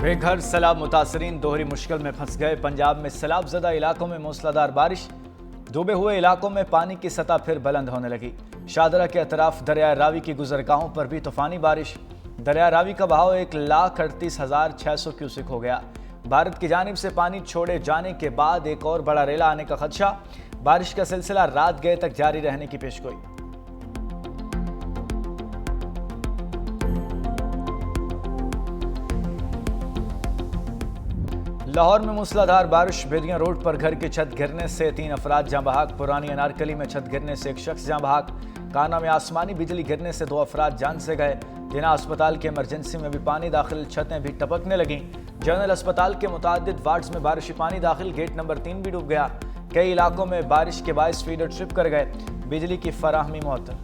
बेघर सैलाब मुतासरीन दोहरी मुश्किल में फंस गए। पंजाब में सैलाब ज़दा इलाकों में मूसलाधार बारिश, डूबे हुए इलाकों में पानी की सतह फिर बुलंद होने लगी। शादरा के अतराफ दरिया रावी की गुजरगाहों पर भी तूफानी बारिश। दरिया रावी का बहाव 1,38,600 क्यूसिक हो गया। भारत की जानिब से पानी छोड़े जाने के बाद एक और बड़ा रेला आने का खदशा। बारिश का सिलसिला रात गए तक जारी रहने की पेशगोई। लाहौर में मूसलाधार बारिश, बेदियां रोड पर घर की छत गिरने से 3 अफराद जाँ बहक। पुरानी अनारकली में छत गिरने से एक शख्स जाँ बहक। काना में आसमानी बिजली गिरने से 2 अफराद जान से गए। जिना अस्पताल के इमरजेंसी में भी पानी दाखिल, छतें भी टपकने लगीं। जनरल अस्पताल के मुतादिद वार्ड्स में बारिशी पानी दाखिल, गेट नंबर 3 भी डूब गया। कई इलाकों में बारिश के बायस फीडर ट्रिप कर गए, बिजली की फराहमी मुअत्तल।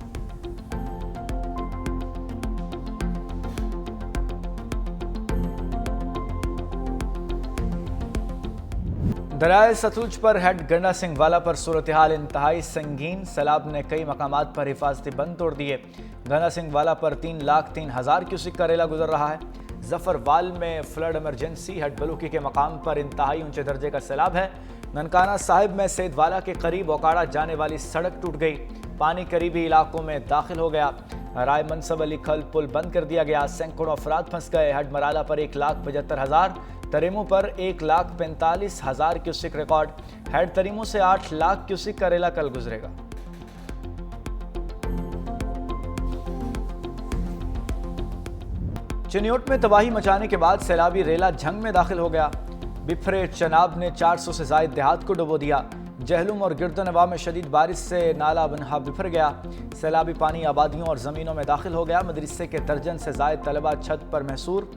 दरियाए सतलुज पर हेड गंडा सिंह वाला पर सूरत हाल इंतहाई संगीन। सैलाब ने कई मकामात पर हिफाजती बंद तोड़ दिए। गंडा सिंह वाला पर 3,03,000 क्यूसिक का रेला गुजर रहा है। जफरवाल में फ्लड इमरजेंसी, हेड बलूकी के मकाम पर इंतहाई ऊंचे दर्जे का सैलाब है। ननकाना साहिब में सैदवाला के करीब ओकाड़ा जाने वाली सड़क टूट गई, पानी करीबी इलाकों में दाखिल हो गया। राय मनसब अली खल पुल बंद कर दिया गया, सैकड़ों अफराद फंस गए। हेड मराला पर 1,75,000, तरीमों पर 1,45,000 क्यूसिक रिकॉर्ड। हेड तरीमों से 8 लाख क्यूसिक का रेला कल गुजरेगा। चिन्योट में तबाही मचाने के बाद सैलाबी रेला झंग में दाखिल हो गया। बिफरे चनाब ने 400 से जायद देहात को डुबो दिया। जहलुम और गिरदनवा में शदीद बारिश से नाला बनहा बिफर गया। सैलाबी पानी आबादियों और ज़मीनों में दाखिल हो गया। मदरसे के दर्जन से जायद तलबा छत पर महसूर।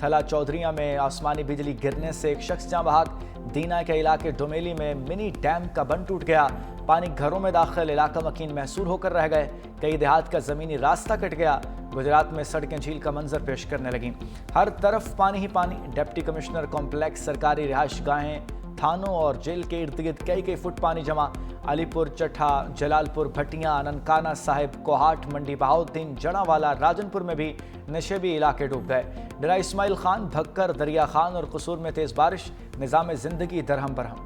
थला चौधरिया में आसमानी बिजली गिरने से एक शख्स जाँ बहक। दीना के इलाके डोमेली में मिनी डैम का बंद टूट गया, पानी घरों में दाखिल, इलाका मकीन महसूर होकर रह गए। कई देहात का ज़मीनी रास्ता कट गया। गुजरात में सड़कें झील का मंजर पेश करने लगीं, हर तरफ पानी ही पानी। डिप्टी कमिश्नर कॉम्प्लेक्स, सरकारी रिहाइश गाहें, थानों और जेल के इर्द गिर्द कई फुट पानी जमा। अलीपुर, चट्ठा, जलालपुर, भटियां, ननकाना साहिब, कोहाट, मंडी बहाउद्दीन, जड़ावाला, राजनपुर में भी नशेबी इलाके डूब गए। डरा इस्माइल खान, भक्कर, दरिया खान और कसूर में तेज बारिश, निज़ाम जिंदगी दरहम बरहम।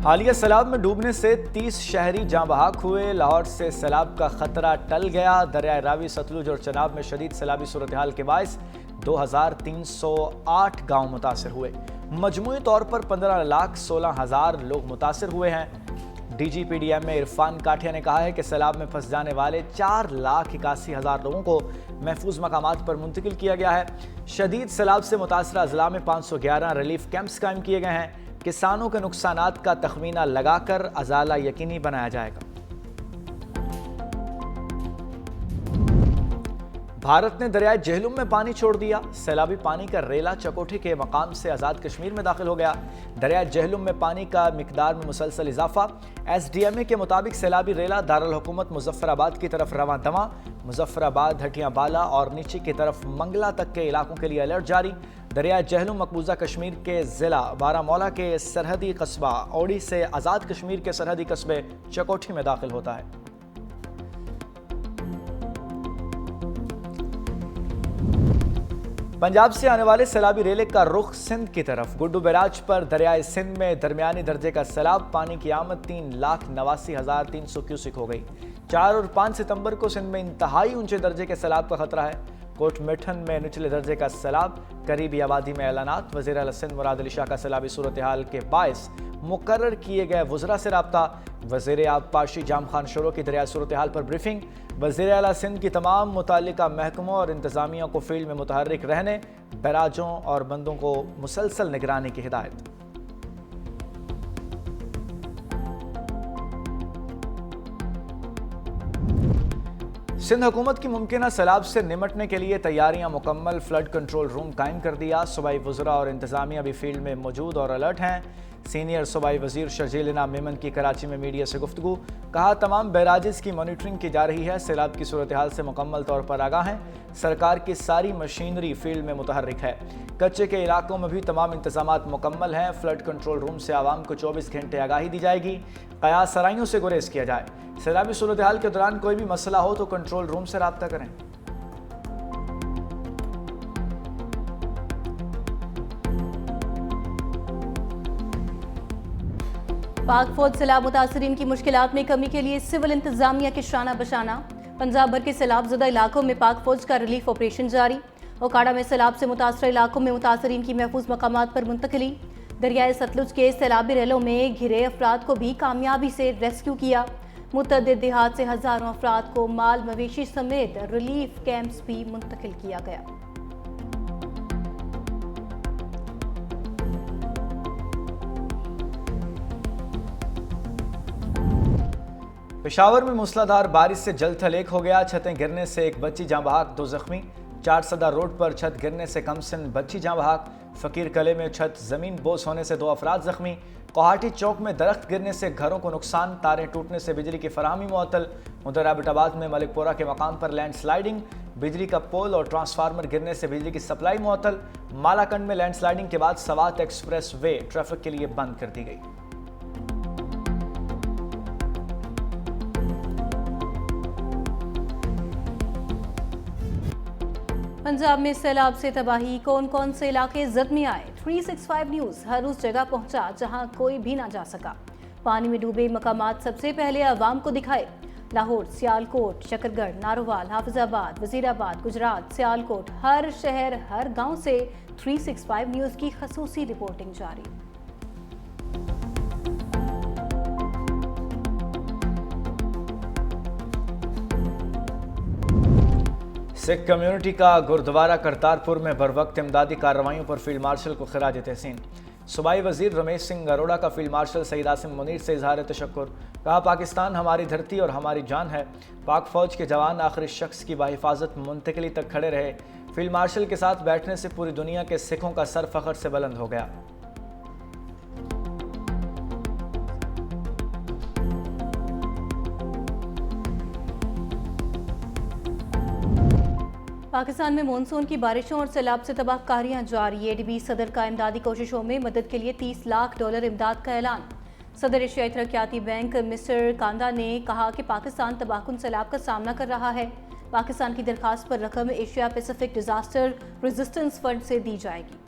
हालिया सैलाब में डूबने से 30 शहरी जाँ बहक हुए। लाहौर से सैलाब का खतरा टल गया। दरिया रावी, सतलुज और चनाब में शदीद सैलाबी सूरत हाल के बायस 2,308 गांव मुतासर हुए। मजमूई तौर पर 15,16,000 लोग मुतासर हुए हैं। DGPDM में इरफान काठिया ने कहा है कि सैलाब में फंस जाने वाले 4,81,000 लोगों को महफूज मकामात पर मुंतकिल किया गया है। शदीद सैलाब से मुतासरा अजला में 511 रिलीफ कैंप्स कायम किए गए हैं। किसानों के नुकसानात का तखमीना लगाकर अजाला यकीनी बनाया जाएगा। भारत ने दरियाए जहलुम में पानी छोड़ दिया। सैलाबी पानी का रेला चकोठी के मकाम से आज़ाद कश्मीर में दाखिल हो गया। दरियाए जहलुम में पानी का मिकदार में मुसलसल इजाफा। SDMA के मुताबिक सैलाबी रेला दारुल हुकूमत मुजफ्फराबाद की तरफ रवां दवा। मुजफ्फराबाद, हटियां बाला और नीचे की तरफ मंगला तक के इलाकों के लिए अलर्ट जारी। दरिया जहलुम मकबूजा कश्मीर के ज़िला बारामौला के सरहदी कस्बा औड़ी से आज़ाद कश्मीर के सरहदी कस्बे चकोठी में दाखिल होता है। पंजाब से आने वाले सैलाबी रेले का रुख सिंध की तरफ। गुड्डू बैराज पर दरियाए सिंध में दरमियानी दर्जे का सैलाब, पानी की आमद 3,89,300 क्यूसिक हो गई। 4 और 5 सितंबर को सिंध में इंतहाई ऊंचे दर्जे के सैलाब का खतरा है। कोट मिठन में निचले दर्जे का सैलाब, करीबी आबादी में ऐलानात। वज़ीर आला सिंध मुराद अली शाह का सैलाबी सूरत हाल के बायस मुकर्रर किए गए वज़रा से रब्ता। वज़ीर आब पाशी जाम खान शुरू की दरिया सूरत हाल पर ब्रीफिंग। वज़ीर आला सिंध की तमाम मुताल्लिका महकमों और इंतज़ामिया को फील्ड में मुतहर्रिक रहने, बैराजों और बंदों को मुसलसल निगरानी की हिदायत। सिंध हुकूमत की मुमकिना सैलाब से निमटने के लिए तैयारियां मुकम्मल। फ्लड कंट्रोल रूम कायम कर दिया। सूबाई वज़रा और इंतज़ामिया भी फील्ड में मौजूद और अलर्ट हैं। सीनियर सूबाई वजीर शर्जील इनाम मेमन की कराची में मीडिया से गुफ्तगू। कहा, तमाम बैराजेस की मॉनिटरिंग की जा रही है, सैलाब की सूरत हाल से मुकम्मल तौर पर आगाह हैं। सरकार की सारी मशीनरी फील्ड में मुतहर्रिक है। कच्चे के इलाकों में भी तमाम इंतजामात मुकम्मल हैं। फ्लड कंट्रोल रूम से आवाम को 24 घंटे आगाही दी जाएगी। कयास सराइयों से गुरेज किया जाए। सैलाबी सूरत हाल के दौरान कोई भी मसला हो तो कंट्रोल रूम से रब्ता करें। पाक फौज सैलाब मुतासरीन की मुश्किलात में कमी के लिए सिविल इंतजामिया के शाना बशाना। पंजाब भर के सैलाब ज़दा इलाकों में पाक फौज का रिलीफ ऑपरेशन जारी। ओकाड़ा में सैलाब से मुतासर इलाकों में मुतासरीन की महफूज मकामात पर मुंतकली। दरियाए सतलुज के सैलाबी रेलों में घिरे अफराद को भी कामयाबी से रेस्क्यू किया। मुतअद्दिद देहात से हज़ारों अफराद को माल मवेशी समेत रिलीफ कैंप्स भी मुंतकिल किया गया। पेशावर में मूसलाधार बारिश से जल थल एक हो गया। छतें गिरने से एक बच्ची जाँ बहक, 2 जख्मी। 4 सदा रोड पर छत गिरने से कमसिन बच्ची जाँ बहक। फकीर कले में छत जमीन बोस होने से 2 अफराद जख्मी। कोहाटी चौक में दरख्त गिरने से घरों को नुकसान, तारें टूटने से बिजली की फराहमी मुअत्तल। उधर एबटाबाद में मलिकपुरा के मकाम पर लैंडस्लाइडिंग, बिजली का पोल और ट्रांसफार्मर गिरने से बिजली की सप्लाई मुअत्तल। मालाकंड में लैंडस्लाइडिंग के बाद सवात एक्सप्रेस वे ट्रैफिक के लिए बंद कर दी गई। पंजाब में सैलाब से तबाही, कौन कौन से इलाके जद में आए। 365 न्यूज़ हर उस जगह पहुंचा जहां कोई भी ना जा सका। पानी में डूबे मकामात सबसे पहले आवाम को दिखाए। लाहौर, सियालकोट, शकरगढ़, नारोवाल, हाफिजाबाद, वजीराबाद, गुजरात, सियालकोट, हर शहर हर गांव से 365 न्यूज़ की खसूसी रिपोर्टिंग जारी। सिख कम्युनिटी का गुरुद्वारा करतारपुर में बरवक्त इमदादी कार्रवाइयों पर फील्ड मार्शल को खिराज तहसीन। सूबाई वजीर रमेश सिंह अरोड़ा का फील्ड मार्शल सईद आसिम मुनीर से इजहार तशक्कुर। कहा, पाकिस्तान हमारी धरती और हमारी जान है। पाक फौज के जवान आखिरी शख्स की बाहिफाजत मुंतकिली तक खड़े रहे। फील्ड मार्शल के साथ बैठने से पूरी दुनिया के सिखों का सर फख्र से बुलंद हो गया। पाकिस्तान में मानसून की बारिशों और सैलाब से तबाहकारियां जारी। एडीबी सदर का इमदादी कोशिशों में मदद के लिए $30 लाख इमदाद का ऐलान। सदर एशियाई तरक्याती बैंक मिस्टर कांदा ने कहा कि पाकिस्तान तबाहकुन सैलाब का सामना कर रहा है। पाकिस्तान की दरखास्त पर रकम Asia Pacific disaster resistance fund से दी जाएगी।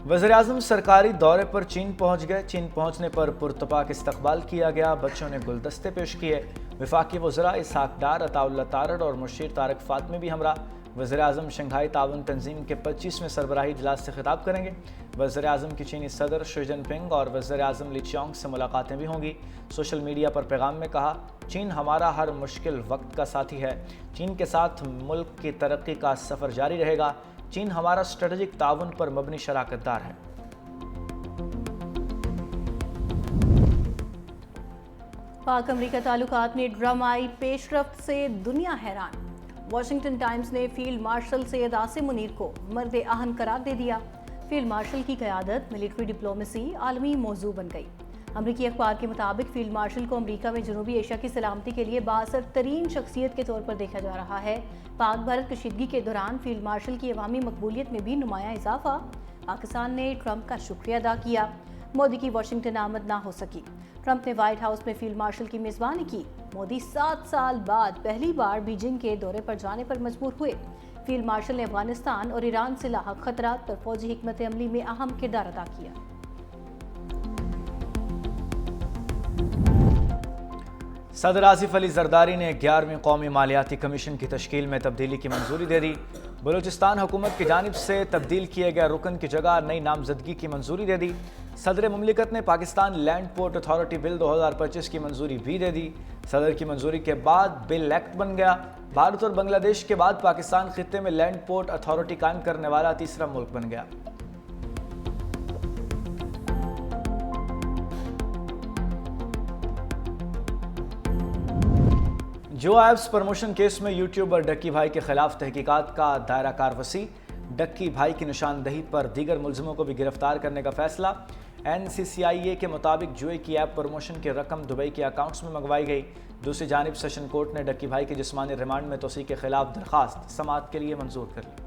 वज़ीर-ए-आज़म सरकारी दौरे पर चीन पहुंच गए। चीन पहुंचने पर पुरतपाक इस्तकबाल किया गया। बच्चों ने गुलदस्ते पेश किए। वफाकी वज़रा इसहाक डार, अताउल्लाह तारड़ और मुशीर तारक फातमी भी हमरा। वज़ीर-ए-आज़म शंघाई ताउन तंजीम के 25वें सरबराही इजलास से खिताब करेंगे। वज़ीर-ए-आज़म की चीनी सदर शी जिनपिंग और वज़ीर-ए-आज़म ली चियांग से मुलाकातें भी होंगी। सोशल मीडिया पर पैगाम में कहा, चीन हमारा हर मुश्किल वक्त का साथी है। चीन के साथ मुल्क की तरक्की का सफ़र जारी रहेगा। चीन हमारा स्ट्रेटेजिक ताउन पर मबनी शराकतदार है। पाक अमरीका ताल्लुकात में ड्रामाई पेशरफ्त से दुनिया हैरान। वॉशिंगटन टाइम्स ने फील्ड मार्शल सैयद आसिम मुनीर को मर्द अहम करार दे दिया। फील्ड मार्शल की क़यादत मिलिट्री डिप्लोमेसी आलमी मौजू बन गई। अमरीकी अखबार के मुताबिक फील्ड मार्शल को अमरीका में जनूबी एशिया की सलामती के लिए बाअसर तरीन शख्सियत के तौर पर देखा जा रहा है। पाक भारत कशीदगी के दौरान फील्ड मार्शल की अवामी मकबूलियत में भी नुमाया इजाफा। पाकिस्तान ने ट्रंप का शुक्रिया अदा किया। मोदी की वाशिंगटन आमद ना हो सकी। ट्रंप ने व्हाइट हाउस में फील्ड मार्शल की मेज़बानी की। मोदी 7 साल बाद पहली बार बीजिंग के दौरे पर जाने पर मजबूर हुए। फील्ड मार्शल ने अफगानिस्तान और ईरान से लाहक खतरात पर फौजी हिकमत अमली में अहम किरदार अदा किया। सदर आसिफ अली जरदारी ने 11वीं कौमी मालियाती कमीशन की तश्कील में तब्दीली की मंजूरी दे दी। बलूचिस्तान हुकूमत की जानिब से तब्दील किए गए रुकन की जगह नई नामजदगी की मंजूरी दे दी। सदर मुमलिकत ने Pakistan land port authority bill 2025 की मंजूरी भी दे दी। सदर की मंजूरी के बाद बिल एक्ट बन गया। भारत और बांग्लादेश के बाद पाकिस्तान खित्ते में लैंड पोर्ट अथॉरिटी कायम करने वाला तीसरा मुल्क बन गया। जो एप्स प्रमोशन केस में यूट्यूबर डक्की भाई के खिलाफ तहकीकात का दायरा कार वसी, डक्की भाई की निशानदही पर दीगर मुलजिमों को भी गिरफ्तार करने का फैसला। NCCIA के मुताबिक जुए की ऐप प्रमोशन की रकम दुबई के अकाउंट्स में मंगवाई गई। दूसरी जानिब सेशन कोर्ट ने डक्की भाई की जिस्मानी रिमांड में तोसी के खिलाफ दरखास्त समाअत के लिए मंजूर कर ली।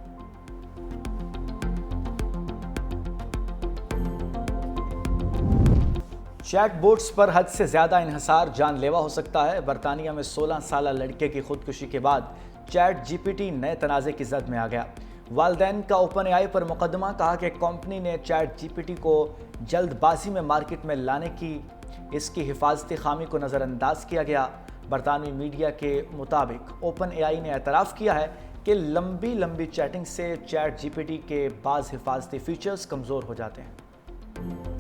चैट बोट्स पर हद से ज़्यादा इन्हिसार जानलेवा हो सकता है। बरतानिया में 16 साल लड़के की खुदकुशी के बाद चैट GPT नए तनाज़े की जद में आ गया। वालदैन का OpenAI पर मुकदमा, कहा कि कंपनी ने चैट GPT को जल्दबाजी में मार्केट में लाने की इसकी हिफाजती खामी को नज़रअंदाज किया गया। बरतानवी मीडिया के मुताबिक OpenAI ने एतराफ़ किया है कि लंबी चैटिंग से चैट GPT के बाज़ हिफाजती फीचर्स कमज़ोर हो जाते हैं।